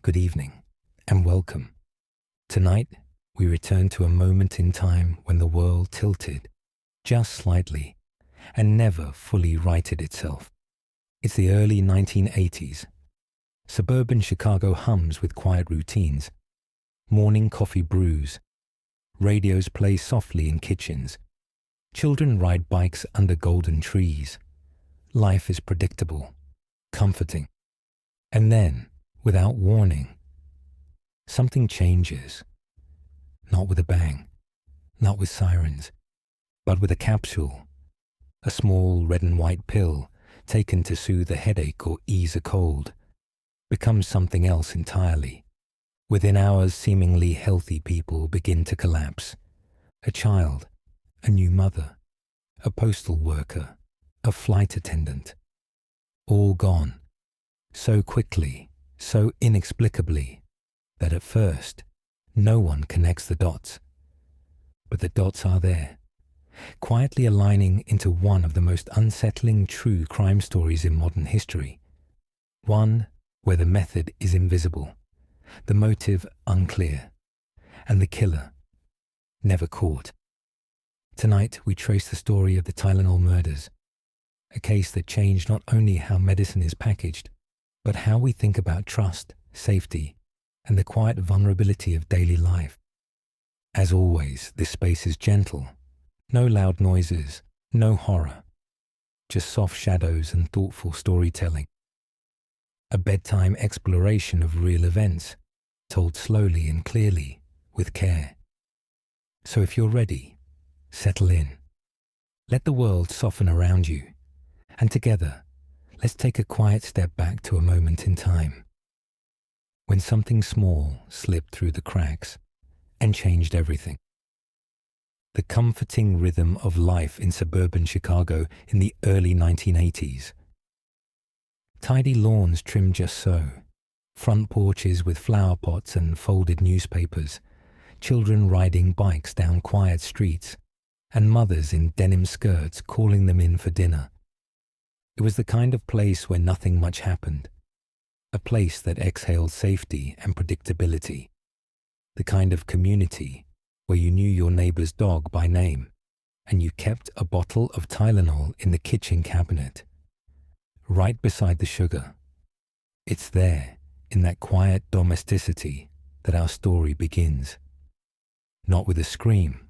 good evening, and welcome. Tonight, we return to a moment in time when the world tilted, just slightly, and never fully righted itself. It's the early 1980s. Suburban Chicago hums with quiet routines. Morning coffee brews. Radios play softly in kitchens. Children ride bikes under golden trees. Life is predictable, comforting. And then, without warning, something changes. Not with a bang, not with sirens, but with a capsule. A small red and white pill taken to soothe a headache or ease a cold becomes something else entirely. Within hours, seemingly healthy people begin to collapse. A child, a new mother, a postal worker, a flight attendant. All gone. So quickly, so inexplicably, that at first, no one connects the dots. But the dots are there, quietly aligning into one of the most unsettling true crime stories in modern history. One where the method is invisible, the motive unclear, and the killer never caught. Tonight, we trace the story of the Tylenol murders, a case that changed not only how medicine is packaged, but how we think about trust, safety, and the quiet vulnerability of daily life. As always, this space is gentle. No loud noises, no horror, just soft shadows and thoughtful storytelling. A bedtime exploration of real events, told slowly and clearly, with care. So if you're ready, settle in. Let the world soften around you, and together, let's take a quiet step back to a moment in time, when something small slipped through the cracks and changed everything. The comforting rhythm of life in suburban Chicago in the early 1980s. Tidy lawns trimmed just so, front porches with flower pots and folded newspapers, children riding bikes down quiet streets, and mothers in denim skirts calling them in for dinner. It was the kind of place where nothing much happened, a place that exhaled safety and predictability, the kind of community where you knew your neighbor's dog by name, and you kept a bottle of Tylenol in the kitchen cabinet, right beside the sugar. It's there, in that quiet domesticity, that our story begins. Not with a scream,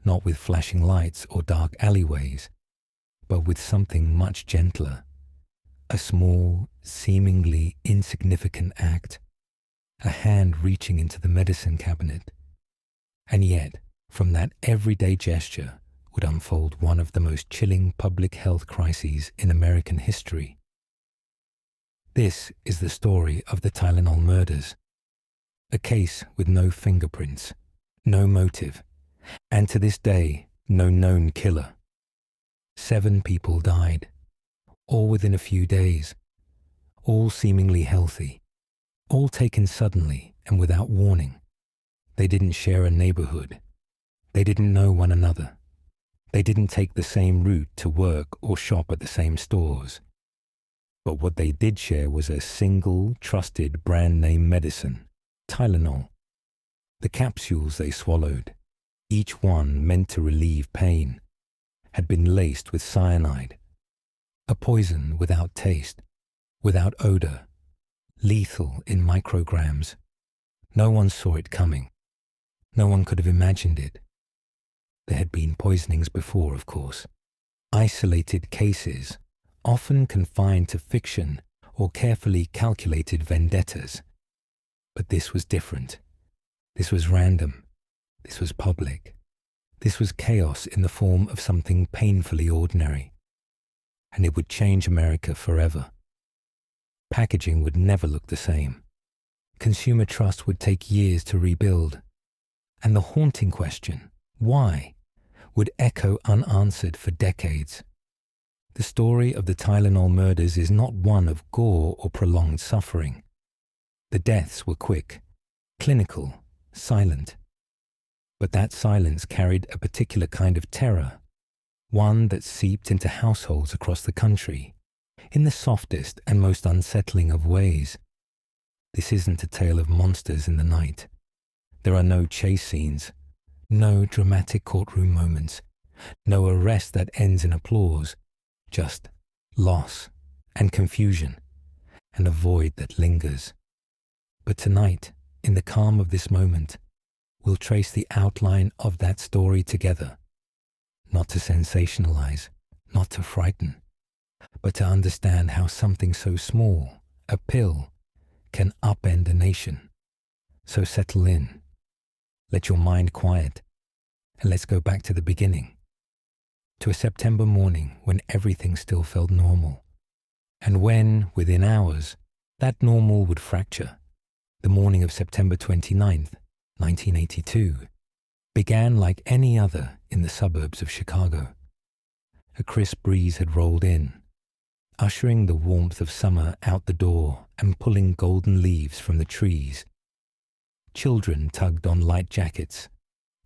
not with flashing lights or dark alleyways, but with something much gentler. A small, seemingly insignificant act, a hand reaching into the medicine cabinet. And yet, from that everyday gesture would unfold one of the most chilling public health crises in American history. This is the story of the Tylenol murders, a case with no fingerprints, no motive, and to this day, no known killer. 7 people died, all within a few days, all seemingly healthy, all taken suddenly and without warning. They didn't share a neighborhood. They didn't know one another. They didn't take the same route to work or shop at the same stores. But what they did share was a single, trusted brand name medicine, Tylenol. The capsules they swallowed, each one meant to relieve pain, had been laced with cyanide, a poison without taste, without odor, lethal in micrograms. No one saw it coming. No one could have imagined it. There had been poisonings before, of course. Isolated cases, often confined to fiction or carefully calculated vendettas. But this was different. This was random. This was public. This was chaos in the form of something painfully ordinary. And it would change America forever. Packaging would never look the same. Consumer trust would take years to rebuild. And the haunting question, why, would echo unanswered for decades. The story of the Tylenol murders is not one of gore or prolonged suffering. The deaths were quick, clinical, silent. But that silence carried a particular kind of terror, one that seeped into households across the country, in the softest and most unsettling of ways. This isn't a tale of monsters in the night. There are no chase scenes, no dramatic courtroom moments, no arrest that ends in applause, just loss and confusion and a void that lingers. But tonight, in the calm of this moment, we'll trace the outline of that story together, not to sensationalize, not to frighten, but to understand how something so small, a pill, can upend a nation. So settle in, let your mind quiet, and let's go back to the beginning, to a September morning when everything still felt normal, and when, within hours, that normal would fracture. The morning of September 29th, 1982, began like any other in the suburbs of Chicago. A crisp breeze had rolled in, ushering the warmth of summer out the door and pulling golden leaves from the trees. Children tugged on light jackets,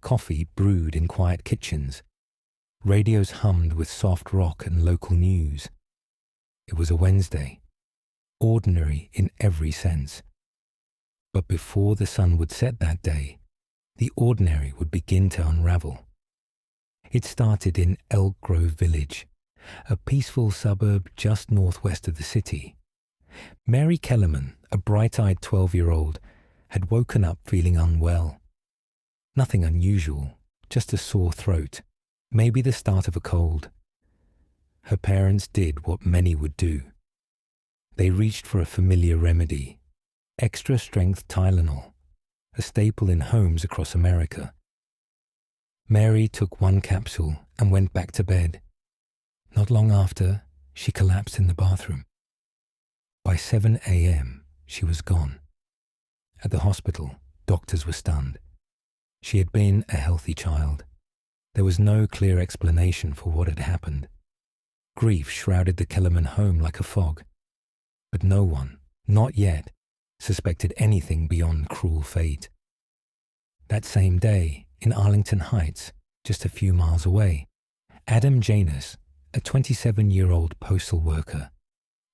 coffee brewed in quiet kitchens, radios hummed with soft rock and local news. It was a Wednesday, ordinary in every sense. But before the sun would set that day, the ordinary would begin to unravel. It started in Elk Grove Village, a peaceful suburb just northwest of the city. Mary Kellerman, a bright-eyed 12-year-old, had woken up feeling unwell. Nothing unusual, just a sore throat, maybe the start of a cold. Her parents did what many would do. They reached for a familiar remedy, extra-strength Tylenol, a staple in homes across America. Mary took one capsule and went back to bed. Not long after, she collapsed in the bathroom. By 7 a.m., she was gone. At the hospital, doctors were stunned. She had been a healthy child. There was no clear explanation for what had happened. Grief shrouded the Kellerman home like a fog. But no one, not yet, suspected anything beyond cruel fate. That same day, in Arlington Heights, just a few miles away, Adam Janus, a 27-year-old postal worker,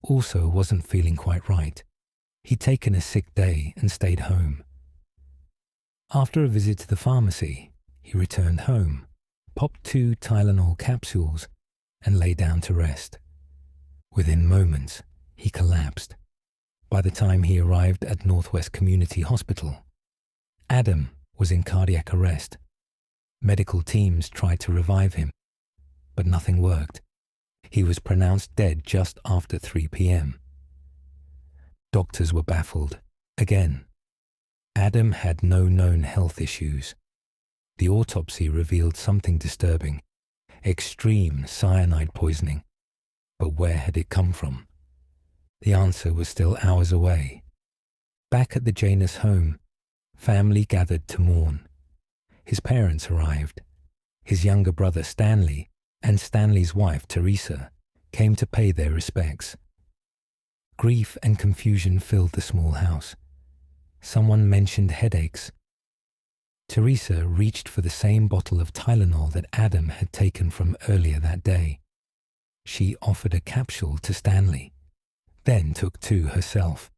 also wasn't feeling quite right. He'd taken a sick day and stayed home. After a visit to the pharmacy, he returned home, popped 2 Tylenol capsules, and lay down to rest. Within moments, he collapsed. By the time he arrived at Northwest Community Hospital, Adam was in cardiac arrest. Medical teams tried to revive him, but nothing worked. He was pronounced dead just after 3 p.m. Doctors were baffled. Again, Adam had no known health issues. The autopsy revealed something disturbing, extreme cyanide poisoning. But where had it come from? The answer was still hours away. Back at the Janus home, family gathered to mourn. His parents arrived. His younger brother Stanley and Stanley's wife Teresa came to pay their respects. Grief and confusion filled the small house. Someone mentioned headaches. Teresa reached for the same bottle of Tylenol that Adam had taken from earlier that day. She offered a capsule to Stanley, then took 2 herself.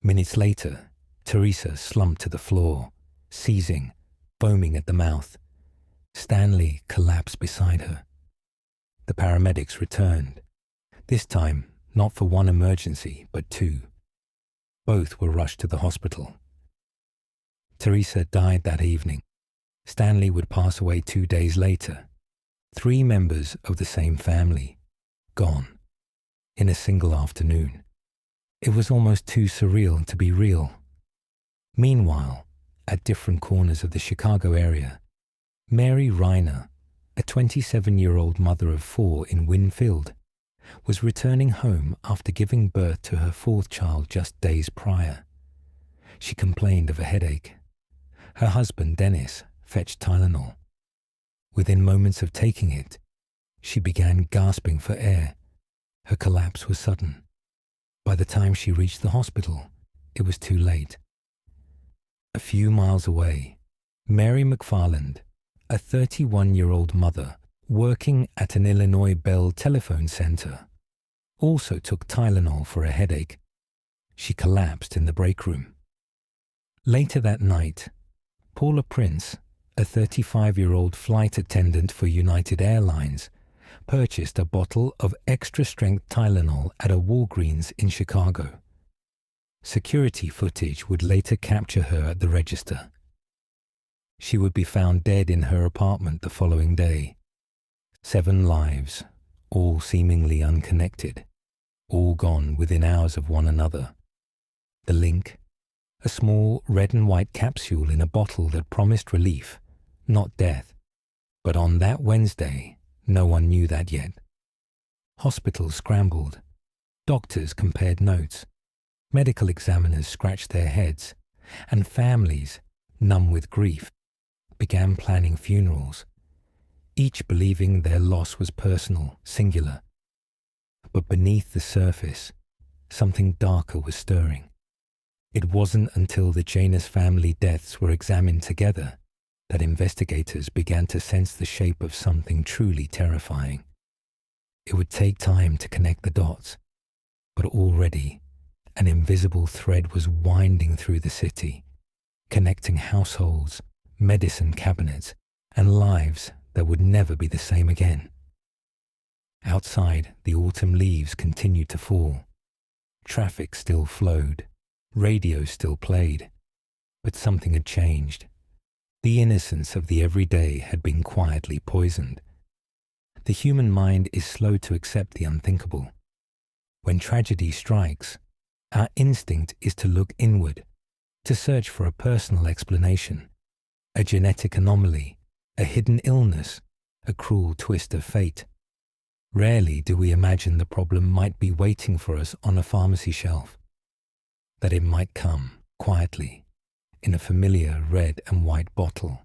Minutes later, Teresa slumped to the floor, seizing, foaming at the mouth. Stanley collapsed beside her. The paramedics returned, this time not for one emergency, but 2. Both were rushed to the hospital. Teresa died that evening. Stanley would pass away 2 days later. 3 members of the same family, gone, in a single afternoon. It was almost too surreal to be real. Meanwhile, at different corners of the Chicago area, Mary Reiner, a 27-year-old mother of 4 in Winfield, was returning home after giving birth to her 4th child just days prior. She complained of a headache. Her husband, Dennis, fetched Tylenol. Within moments of taking it, she began gasping for air. Her collapse was sudden. By the time she reached the hospital, it was too late. A few miles away, Mary McFarland, a 31-year-old mother working at an Illinois Bell telephone center, also took Tylenol for a headache. she collapsed in the break room. Later that night, Paula Prince, a 35-year-old flight attendant for United Airlines, purchased a bottle of extra-strength Tylenol at a Walgreens in Chicago. Security footage would later capture her at the register. She would be found dead in her apartment the following day. 7 lives, all seemingly unconnected, all gone within hours of one another. The link? A small red and white capsule in a bottle that promised relief, not death. But on that Wednesday, no one knew that yet. Hospitals scrambled. Doctors compared notes. Medical examiners scratched their heads. And families, numb with grief, began planning funerals, each believing their loss was personal, singular. But beneath the surface, something darker was stirring. It wasn't until the Janus family deaths were examined together that investigators began to sense the shape of something truly terrifying. It would take time to connect the dots, but already an invisible thread was winding through the city, connecting households, medicine cabinets, and lives that would never be the same again. Outside, the autumn leaves continued to fall. Traffic still flowed. Radio still played. But something had changed. The innocence of the everyday had been quietly poisoned. The human mind is slow to accept the unthinkable. When tragedy strikes, our instinct is to look inward, to search for a personal explanation, a genetic anomaly, a hidden illness, a cruel twist of fate. Rarely do we imagine the problem might be waiting for us on a pharmacy shelf, that it might come quietly in a familiar red and white bottle.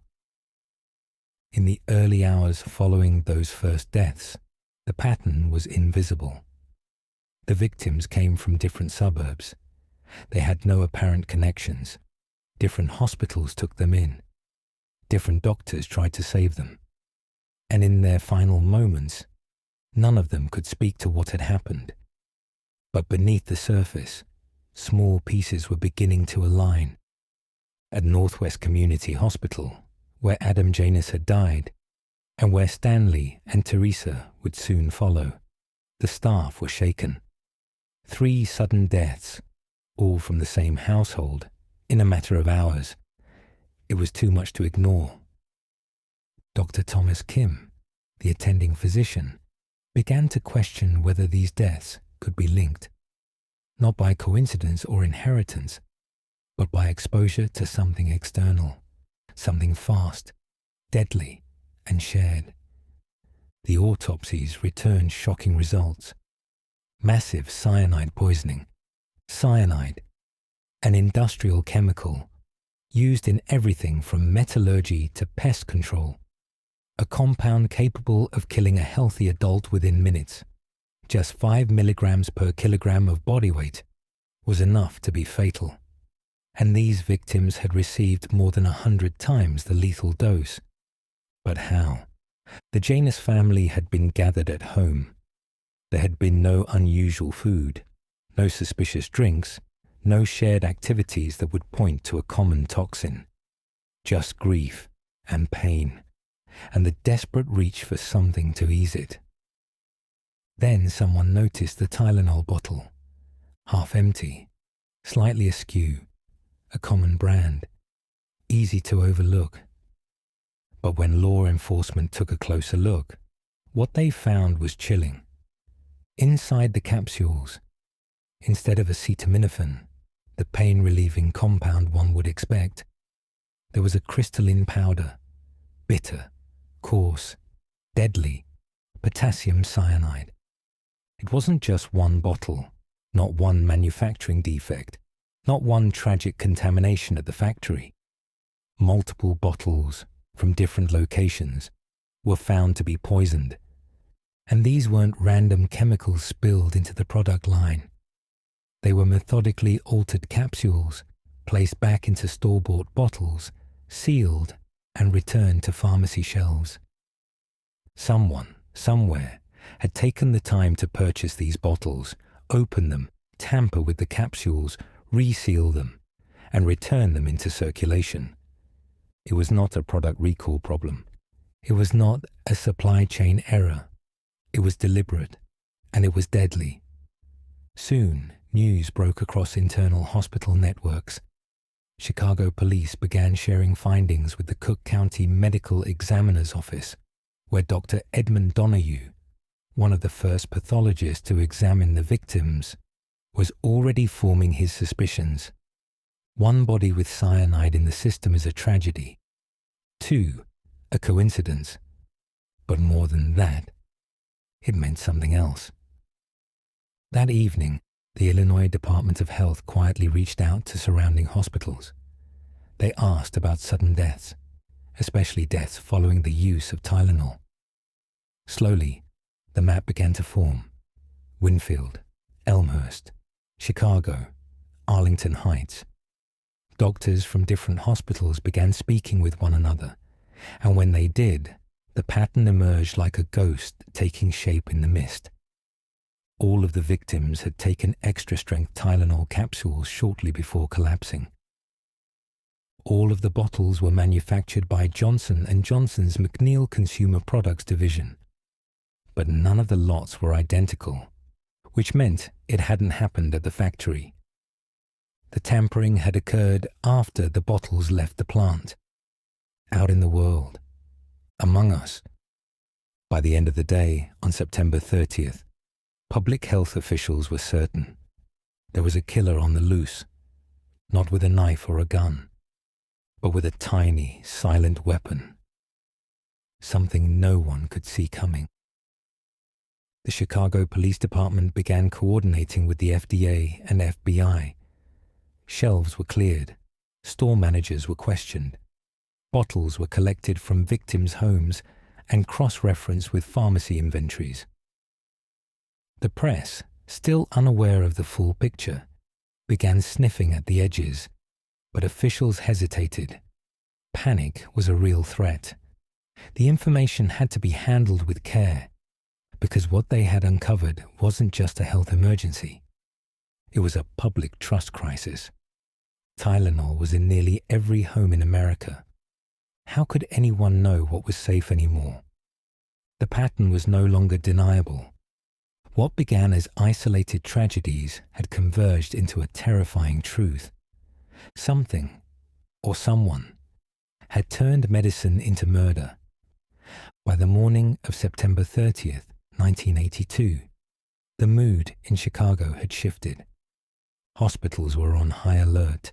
In the early hours following those first deaths, the pattern was invisible. The victims came from different suburbs. They had no apparent connections. Different hospitals took them in. Different doctors tried to save them. And in their final moments, none of them could speak to what had happened. But beneath the surface, small pieces were beginning to align. At Northwest Community Hospital, where Adam Janus had died, and where Stanley and Teresa would soon follow, the staff were shaken. 3 sudden deaths, all from the same household, in a matter of hours. It was too much to ignore. Dr. Thomas Kim, the attending physician, began to question whether these deaths could be linked, not by coincidence or inheritance, but by exposure to something external, something fast, deadly, and shared. The autopsies returned shocking results. Massive cyanide poisoning. Cyanide, an industrial chemical used in everything from metallurgy to pest control. A compound capable of killing a healthy adult within minutes. Just 5 milligrams per kilogram of body weight was enough to be fatal. And these victims had received more than 100 times the lethal dose. But how? The Janus family had been gathered at home. There had been no unusual food, no suspicious drinks, no shared activities that would point to a common toxin. Just grief and pain, and the desperate reach for something to ease it. Then someone noticed the Tylenol bottle, half empty, slightly askew, a common brand, easy to overlook. But when law enforcement took a closer look, what they found was chilling. Inside the capsules, instead of acetaminophen, the pain-relieving compound one would expect, there was a crystalline powder, bitter, coarse, deadly, potassium cyanide. It wasn't just one bottle, not one manufacturing defect, not one tragic contamination at the factory. Multiple bottles from different locations were found to be poisoned. And these weren't random chemicals spilled into the product line. They were methodically altered capsules, placed back into store-bought bottles, sealed, and returned to pharmacy shelves. Someone, somewhere, had taken the time to purchase these bottles, open them, tamper with the capsules, reseal them, and return them into circulation. It was not a product recall problem. It was not a supply chain error. It was deliberate, and it was deadly. Soon, news broke across internal hospital networks. Chicago police began sharing findings with the Cook County Medical Examiner's Office, where Dr. Edmund Donahue, one of the first pathologists to examine the victims, was already forming his suspicions. One body with cyanide in the system is a tragedy. 2, a coincidence. But more than that, it meant something else. That evening, the Illinois Department of Health quietly reached out to surrounding hospitals. They asked about sudden deaths, especially deaths following the use of Tylenol. Slowly, the map began to form. Winfield, Elmhurst, Chicago, Arlington Heights. Doctors from different hospitals began speaking with one another, and when they did, the pattern emerged like a ghost taking shape in the mist. All of the victims had taken extra-strength Tylenol capsules shortly before collapsing. All of the bottles were manufactured by Johnson & Johnson's McNeil Consumer Products division, but none of the lots were identical, which meant it hadn't happened at the factory. The tampering had occurred after the bottles left the plant, out in the world, among us. By the end of the day, on September 30th, public health officials were certain there was a killer on the loose, not with a knife or a gun, but with a tiny, silent weapon, something no one could see coming. The Chicago Police Department began coordinating with the FDA and FBI. Shelves were cleared, store managers were questioned, bottles were collected from victims' homes and cross-referenced with pharmacy inventories. The press, still unaware of the full picture, began sniffing at the edges, but officials hesitated. Panic was a real threat. The information had to be handled with care, because what they had uncovered wasn't just a health emergency. It was a public trust crisis. Tylenol was in nearly every home in America. How could anyone know what was safe anymore? The pattern was no longer deniable. What began as isolated tragedies had converged into a terrifying truth. Something, or someone, had turned medicine into murder. By the morning of September 30th, 1982, the mood in Chicago had shifted. Hospitals were on high alert.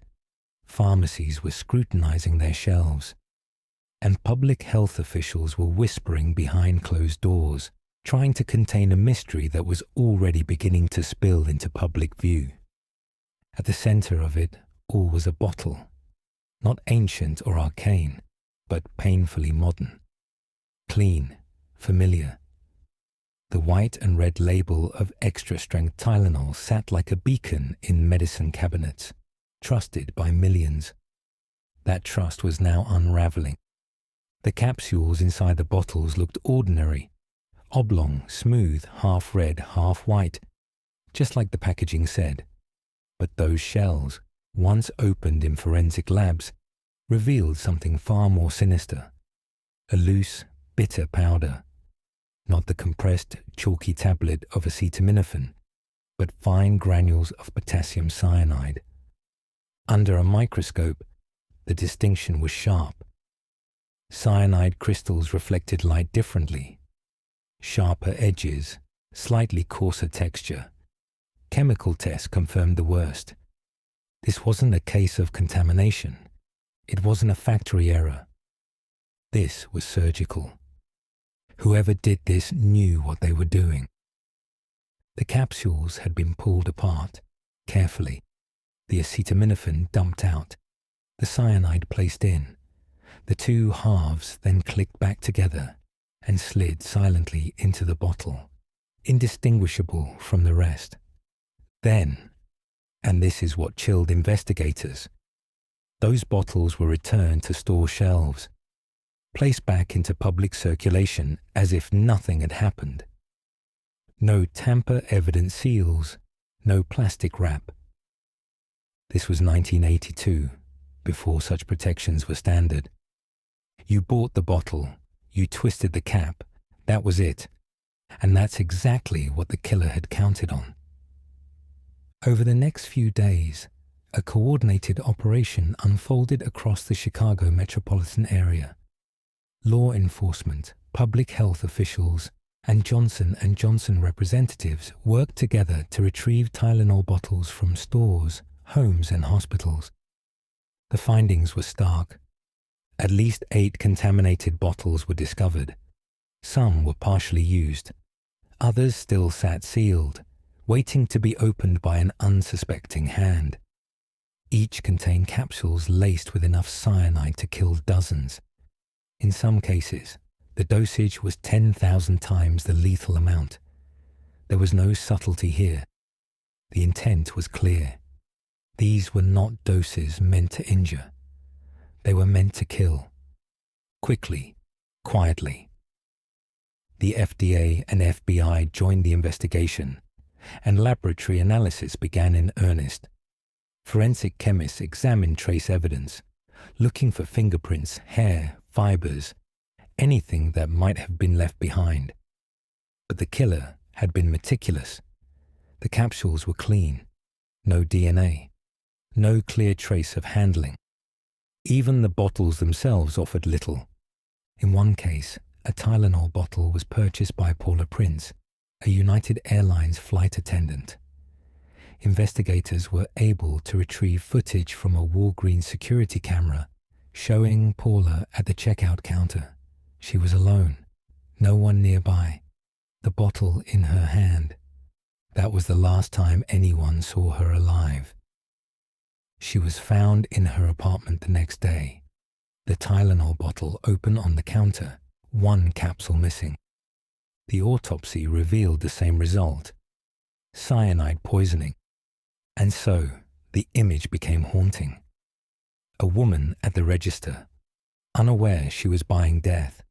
Pharmacies were scrutinizing their shelves, and public health officials were whispering behind closed doors, trying to contain a mystery that was already beginning to spill into public view. At the center of it all was a bottle, not ancient or arcane, but painfully modern. Clean, familiar. The white and red label of extra-strength Tylenol sat like a beacon in medicine cabinets, trusted by millions. That trust was now unraveling. The capsules inside the bottles looked ordinary, oblong, smooth, half red, half white, just like the packaging said. But those shells, once opened in forensic labs, revealed something far more sinister. A loose, bitter powder. Not the compressed, chalky tablet of acetaminophen, but fine granules of potassium cyanide. Under a microscope, the distinction was sharp. Cyanide crystals reflected light differently. Sharper edges, slightly coarser texture. Chemical tests confirmed the worst. This wasn't a case of contamination. It wasn't a factory error. This was surgical. Whoever did this knew what they were doing. The capsules had been pulled apart, carefully. The acetaminophen dumped out. The cyanide placed in. The two halves then clicked back together and slid silently into the bottle, indistinguishable from the rest. Then, and this is what chilled investigators, those bottles were returned to store shelves, placed back into public circulation as if nothing had happened. No tamper-evident seals, no plastic wrap. This was 1982, before such protections were standard. You bought the bottle, you twisted the cap, that was it. And that's exactly what the killer had counted on. Over the next few days, a coordinated operation unfolded across the Chicago metropolitan area. Law enforcement, public health officials, and Johnson & Johnson representatives worked together to retrieve Tylenol bottles from stores, homes, and hospitals. The findings were stark. At least 8 contaminated bottles were discovered. Some were partially used. Others still sat sealed, waiting to be opened by an unsuspecting hand. Each contained capsules laced with enough cyanide to kill dozens. In some cases, the dosage was 10,000 times the lethal amount. There was no subtlety here. The intent was clear. These were not doses meant to injure. They were meant to kill. Quickly, quietly. The FDA and FBI joined the investigation, and laboratory analysis began in earnest. Forensic chemists examined trace evidence, looking for fingerprints, hair, fibers, anything that might have been left behind. But the killer had been meticulous. The capsules were clean. No DNA. No clear trace of handling. Even the bottles themselves offered little. In one case, a Tylenol bottle was purchased by Paula Prince, a United Airlines flight attendant. Investigators were able to retrieve footage from a Walgreens security camera showing Paula at the checkout counter. She was alone, no one nearby, the bottle in her hand. That was the last time anyone saw her alive. She was found in her apartment the next day, the Tylenol bottle open on the counter, 1 capsule missing. The autopsy revealed the same result: cyanide poisoning. And so, the image became haunting. A woman at the register, unaware she was buying death,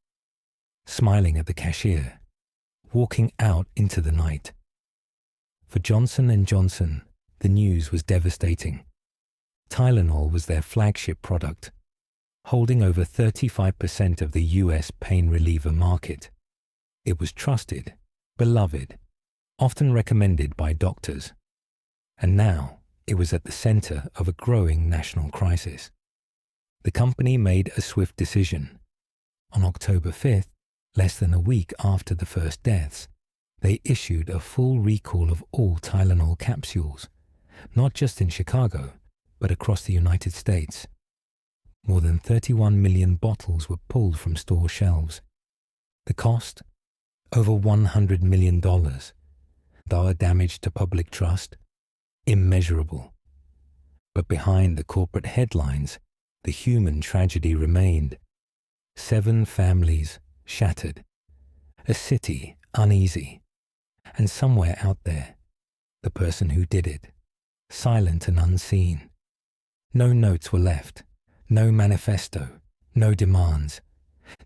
smiling at the cashier, walking out into the night. For Johnson & Johnson, the news was devastating. Tylenol was their flagship product, holding over 35% of the US pain reliever market. It was trusted, beloved, often recommended by doctors. And now it was at the center of a growing national crisis. The company made a swift decision. On October 5th, less than a week after the first deaths, they issued a full recall of all Tylenol capsules, not just in Chicago, but across the United States. More than 31 million bottles were pulled from store shelves. The cost? Over $100 million. The damage to public trust? Immeasurable. But behind the corporate headlines, the human tragedy remained. 7 families shattered. A city uneasy. And somewhere out there, the person who did it, silent and unseen. No notes were left, no manifesto, no demands.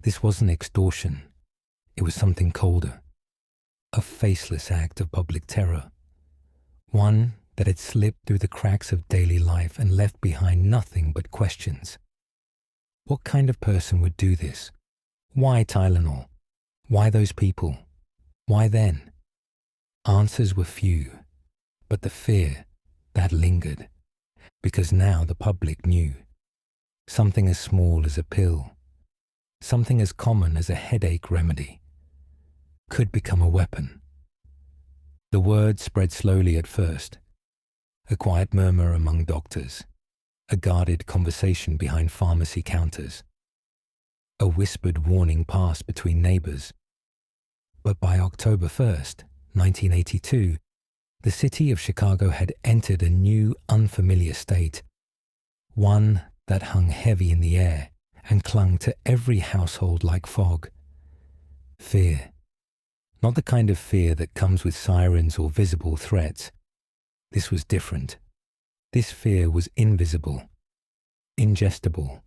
This wasn't extortion. It was something colder. A faceless act of public terror. One that had slipped through the cracks of daily life and left behind nothing but questions. What kind of person would do this? Why Tylenol? Why those people? Why then? Answers were few, but the fear, that lingered, because now the public knew. Something as small as a pill, something as common as a headache remedy, could become a weapon. The word spread slowly at first, a quiet murmur among doctors, a guarded conversation behind pharmacy counters. A whispered warning passed between neighbors. But by October 1st, 1982, the city of Chicago had entered a new, unfamiliar state, one that hung heavy in the air and clung to every household like fog. Fear. Not the kind of fear that comes with sirens or visible threats. This was different. This fear was invisible, ingestible,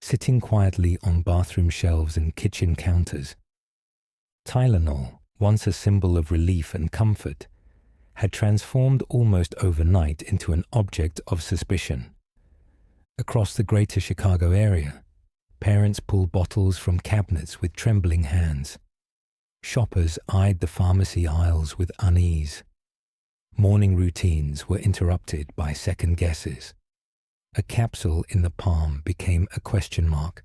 sitting quietly on bathroom shelves and kitchen counters. Tylenol, once a symbol of relief and comfort, had transformed almost overnight into an object of suspicion. Across the greater Chicago area, parents pulled bottles from cabinets with trembling hands. Shoppers eyed the pharmacy aisles with unease. Morning routines were interrupted by second guesses. A capsule in the palm became a question mark,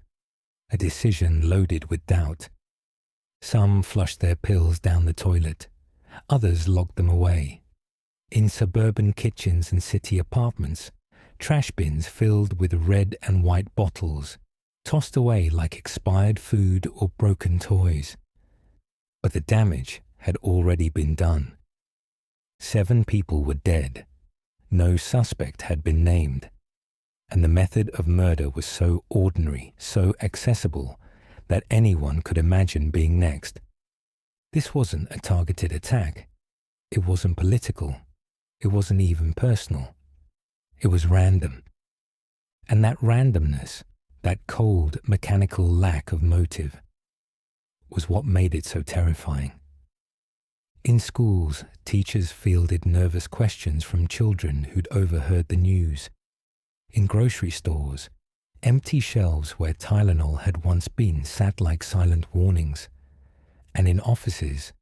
a decision loaded with doubt. Some flushed their pills down the toilet, others locked them away. In suburban kitchens and city apartments, trash bins filled with red and white bottles, tossed away like expired food or broken toys. But the damage had already been done. 7 people were dead. No suspect had been named. And the method of murder was so ordinary, so accessible, that anyone could imagine being next. This wasn't a targeted attack. It wasn't political. It wasn't even personal. It was random. And that randomness, that cold, mechanical lack of motive, was what made it so terrifying. In schools, teachers fielded nervous questions from children who'd overheard the news. In grocery stores, empty shelves where Tylenol had once been sat like silent warnings. And in offices,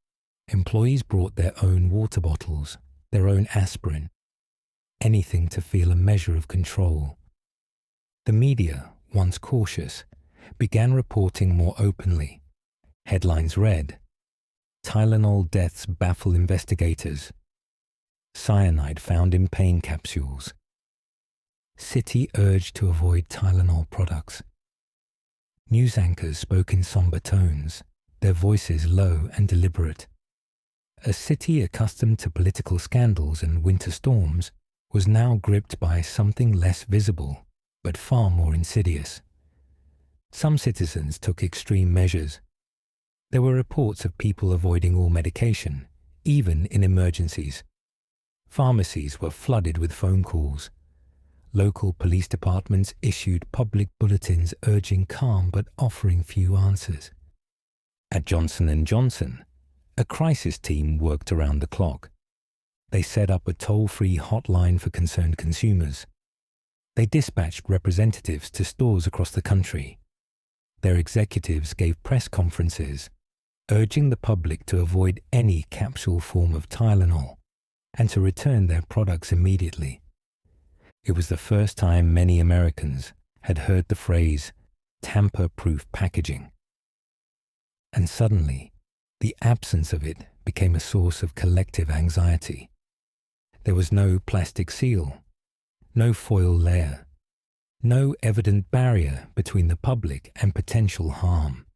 employees brought their own water bottles, their own aspirin, anything to feel a measure of control. The media, once cautious, began reporting more openly. Headlines read, "Tylenol deaths baffle investigators. Cyanide found in pain capsules. City urged to avoid Tylenol products." News anchors spoke in somber tones, their voices low and deliberate. A city accustomed to political scandals and winter storms was now gripped by something less visible, but far more insidious. Some citizens took extreme measures. There were reports of people avoiding all medication, even in emergencies. Pharmacies were flooded with phone calls. Local police departments issued public bulletins urging calm but offering few answers. At Johnson & Johnson, a crisis team worked around the clock. They set up a toll-free hotline for concerned consumers. They dispatched representatives to stores across the country. Their executives gave press conferences, urging the public to avoid any capsule form of Tylenol and to return their products immediately. It was the first time many Americans had heard the phrase tamper-proof packaging. And suddenly, the absence of it became a source of collective anxiety. There was no plastic seal, no foil layer, no evident barrier between the public and potential harm.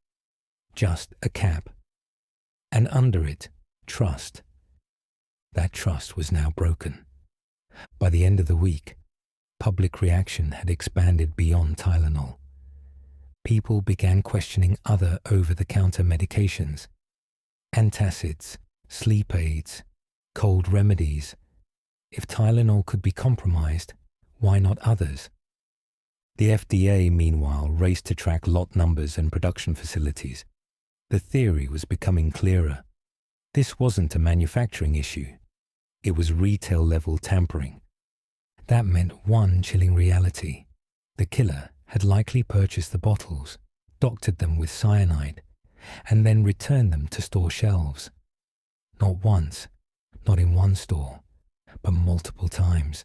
Just a cap. And under it, trust. That trust was now broken. By the end of the week, public reaction had expanded beyond Tylenol. People began questioning other over-the-counter medications, antacids, sleep aids, cold remedies. If Tylenol could be compromised, why not others? The FDA, meanwhile, raced to track lot numbers and production facilities. The theory was becoming clearer. This wasn't a manufacturing issue. It was retail-level tampering. That meant one chilling reality. The killer had likely purchased the bottles, doctored them with cyanide, and then returned them to store shelves. Not once, not in one store, but multiple times,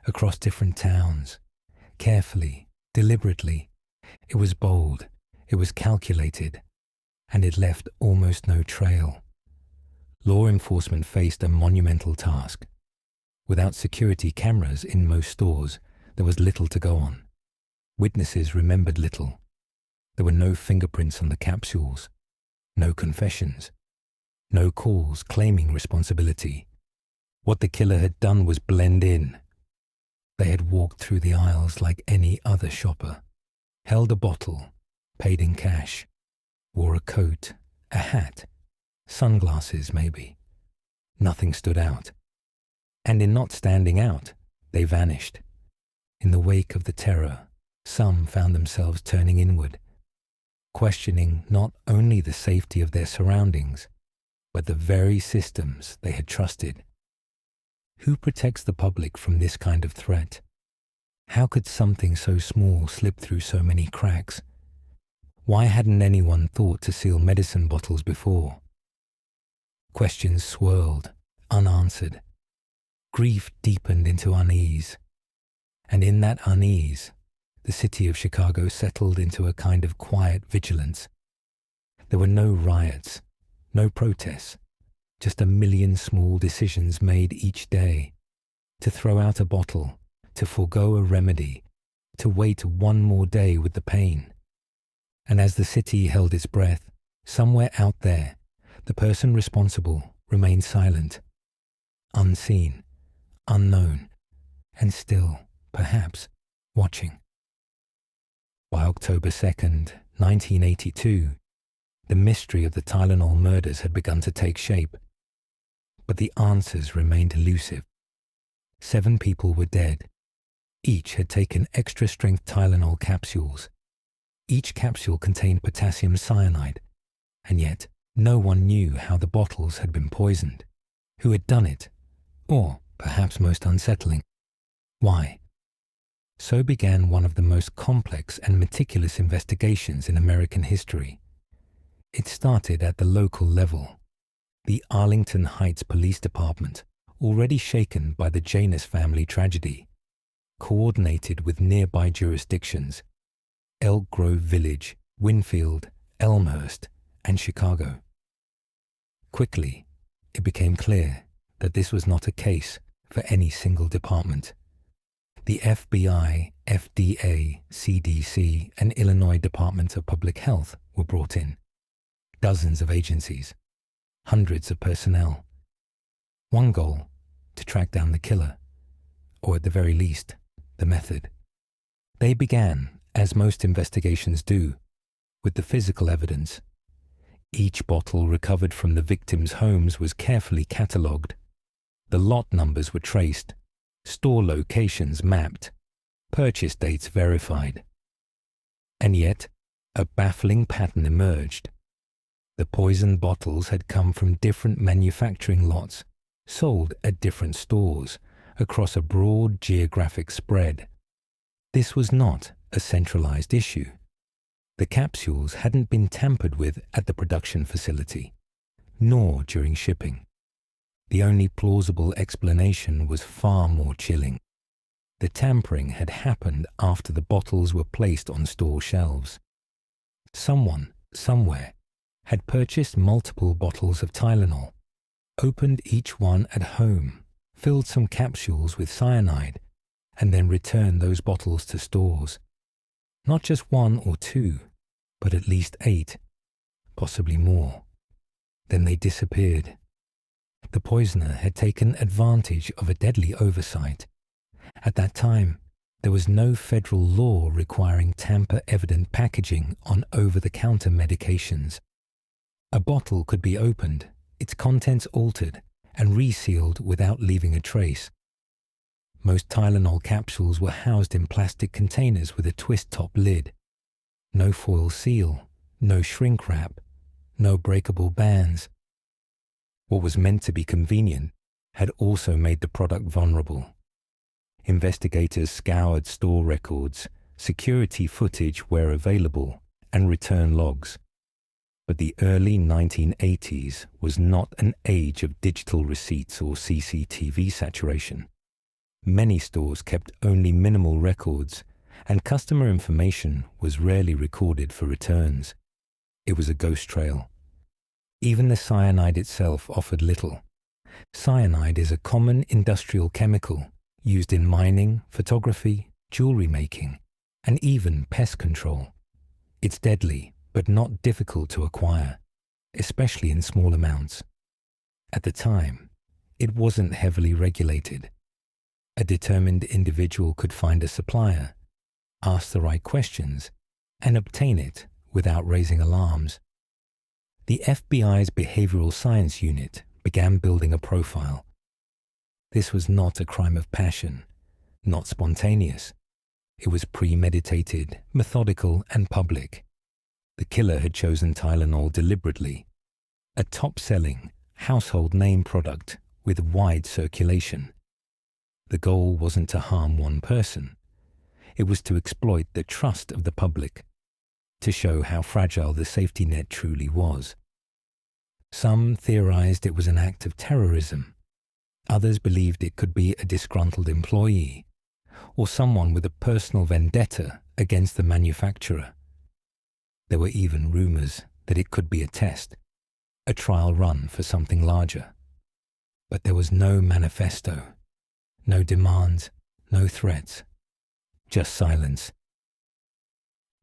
across different towns. Carefully, deliberately. It was bold, it was calculated, and it left almost no trail. Law enforcement faced a monumental task. Without security cameras in most stores, there was little to go on. Witnesses remembered little. There were no fingerprints on the capsules, no confessions, no calls claiming responsibility. What the killer had done was blend in. They had walked through the aisles like any other shopper, held a bottle, paid in cash, wore a coat, a hat, sunglasses maybe. Nothing stood out. And in not standing out, they vanished. In the wake of the terror, some found themselves turning inward, questioning not only the safety of their surroundings, but the very systems they had trusted. Who protects the public from this kind of threat? How could something so small slip through so many cracks? Why hadn't anyone thought to seal medicine bottles before? Questions swirled, unanswered. Grief deepened into unease. And in that unease, the city of Chicago settled into a kind of quiet vigilance. There were no riots, no protests, just a million small decisions made each day. To throw out a bottle, to forego a remedy, to wait one more day with the pain. And as the city held its breath, somewhere out there, the person responsible remained silent, unseen, unknown, and still, perhaps, watching. By October 2nd, 1982, the mystery of the Tylenol murders had begun to take shape. But the answers remained elusive. 7 people were dead. Each had taken extra-strength Tylenol capsules. Each capsule contained potassium cyanide, and yet no one knew how the bottles had been poisoned, who had done it, or, perhaps most unsettling, why. So began one of the most complex and meticulous investigations in American history. It started at the local level. The Arlington Heights Police Department, already shaken by the Janus family tragedy, coordinated with nearby jurisdictions, Elk Grove Village, Winfield, Elmhurst, and Chicago. Quickly, it became clear that this was not a case for any single department. The FBI, FDA, CDC, and Illinois Department of Public Health were brought in. Dozens of agencies, hundreds of personnel. One goal, to track down the killer, or at the very least, the method. They began, as most investigations do, with the physical evidence. Each bottle recovered from the victims' homes was carefully catalogued. The lot numbers were traced, store locations mapped, purchase dates verified. And yet, a baffling pattern emerged. The poisoned bottles had come from different manufacturing lots, sold at different stores, across a broad geographic spread. This was not a centralized issue. The capsules hadn't been tampered with at the production facility, nor during shipping. The only plausible explanation was far more chilling. The tampering had happened after the bottles were placed on store shelves. Someone, somewhere, had purchased multiple bottles of Tylenol, opened each one at home, filled some capsules with cyanide, and then returned those bottles to stores. Not just 1 or 2, but at least 8, possibly more. Then they disappeared. The poisoner had taken advantage of a deadly oversight. At that time, there was no federal law requiring tamper-evident packaging on over-the-counter medications. A bottle could be opened, its contents altered, and resealed without leaving a trace. Most Tylenol capsules were housed in plastic containers with a twist-top lid. No foil seal, no shrink wrap, no breakable bands. What was meant to be convenient had also made the product vulnerable. Investigators scoured store records, security footage where available, and return logs. But the early 1980s was not an age of digital receipts or CCTV saturation. Many stores kept only minimal records, and customer information was rarely recorded for returns. It was a ghost trail. Even the cyanide itself offered little. Cyanide is a common industrial chemical used in mining, photography, jewelry making, and even pest control. It's deadly, but not difficult to acquire, especially in small amounts. At the time, it wasn't heavily regulated. A determined individual could find a supplier, ask the right questions, and obtain it without raising alarms. The FBI's Behavioral Science Unit began building a profile. This was not a crime of passion, not spontaneous. It was premeditated, methodical, and public. The killer had chosen Tylenol deliberately, a top-selling, household name product with wide circulation, The goal wasn't to harm one person. It was to exploit the trust of the public, to show how fragile the safety net truly was. Some theorized it was an act of terrorism. Others believed it could be a disgruntled employee, or someone with a personal vendetta against the manufacturer. There were even rumors that it could be a test, a trial run for something larger. But there was no manifesto, no demands, no threats, just silence.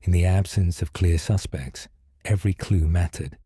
In the absence of clear suspects, every clue mattered.